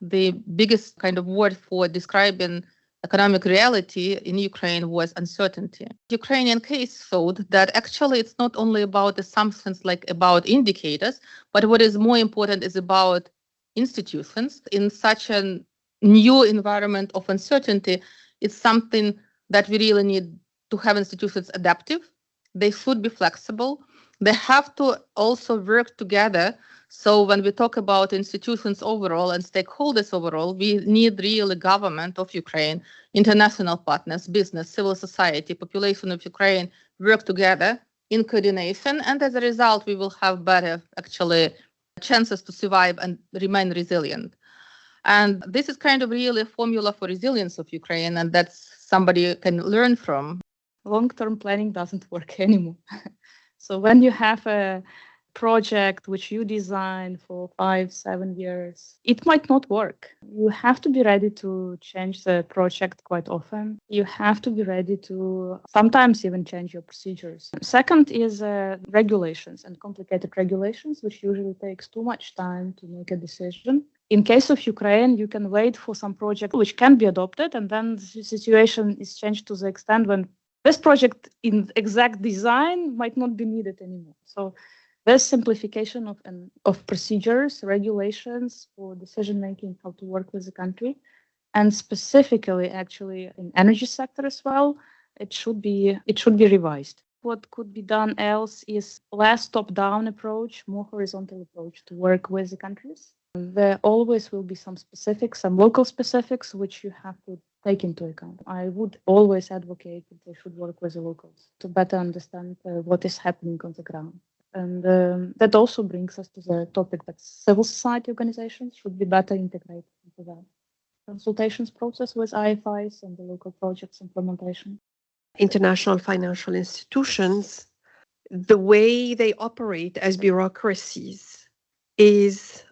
the biggest kind of word for describing economic reality in Ukraine was uncertainty. The Ukrainian case showed that actually it's not only about assumptions like about indicators, but what is more important is about institutions. In such a new environment of uncertainty, it's something that we really need to have institutions adaptive. They should be flexible. They have to also work together. So when we talk about institutions overall and stakeholders overall, we need really government of Ukraine, international partners, business, civil society, population of Ukraine work together in coordination. And as a result, we will have better actually chances to survive and remain resilient. And this is kind of really a formula for resilience of Ukraine, and that's somebody can learn from. Long-term planning doesn't work anymore. So when you have a project which you design for 5-7 years, it might not work. You have to be ready to change the project quite often. You have to be ready to sometimes even change your procedures. Second is regulations and complicated regulations, which usually takes too much time to make a decision. In case of Ukraine, you can wait for some project which can be adopted, and then the situation is changed to the extent when this project in exact design might not be needed anymore. So there's simplification of procedures, regulations for decision-making, how to work with the country. And specifically, actually, in energy sector as well, it should be revised. What could be done else is less top-down approach, more horizontal approach to work with the countries. There always will be some specifics, some local specifics, which you have to take into account. I would always advocate that they should work with the locals to better understand what is happening on the ground. And that also brings us to the topic that civil society organizations should be better integrated into the consultations process with IFIs and the local projects implementation. International financial institutions, the way they operate as bureaucracies is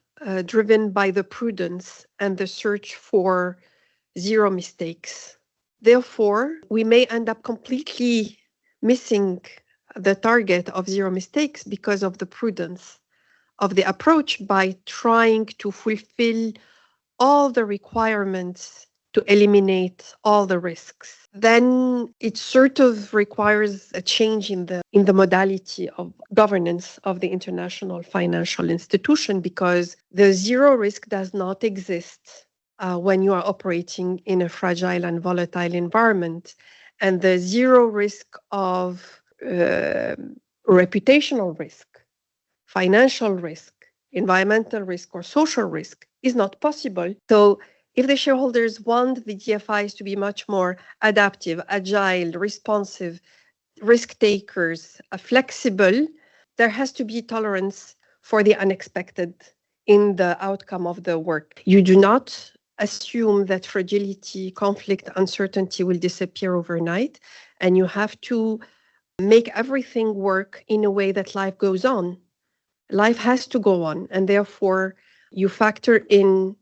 driven by the prudence and the search for zero mistakes. Therefore, we may end up completely missing the target of zero mistakes because of the prudence of the approach by trying to fulfill all the requirements to eliminate all the risks. Then it sort of requires a change in the modality of governance of the international financial institution, because the zero risk does not exist when you are operating in a fragile and volatile environment. And the zero risk of reputational risk, financial risk, environmental risk, or social risk is not possible. So if the shareholders want the DFIs to be much more adaptive, agile, responsive, risk takers, flexible, there has to be tolerance for the unexpected in the outcome of the work. You do not assume that fragility, conflict, uncertainty will disappear overnight, and you have to make everything work in a way that life goes on. Life has to go on, and therefore you factor in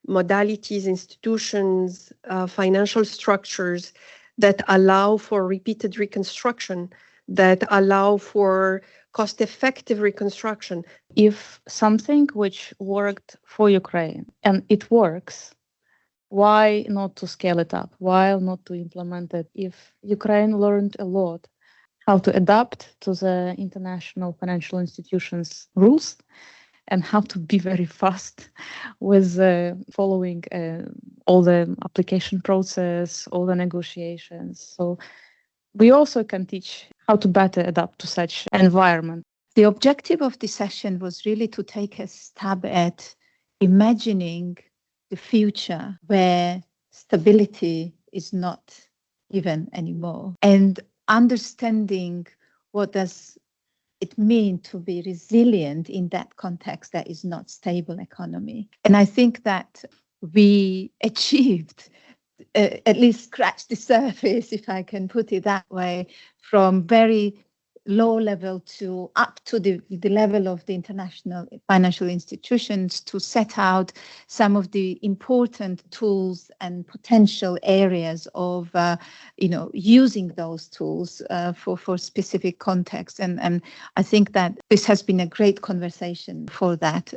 modalities, institutions, financial structures that allow for repeated reconstruction, that allow for cost-effective reconstruction. If something which worked for Ukraine and it works, why not to scale it up? Why not to implement it? If Ukraine learned a lot how to adapt to the international financial institutions' rules, and how to be very fast with following all the application process, all the negotiations. So we also can teach how to better adapt to such environment. The objective of this session was really to take a stab at imagining the future where stability is not given anymore, and understanding what does it mean to be resilient in that context that is not stable economy. And I think that we achieved, at least scratched the surface, if I can put it that way, from very low level to up to the level of the international financial institutions to set out some of the important tools and potential areas of using those tools for specific contexts. And I think that this has been a great conversation for that.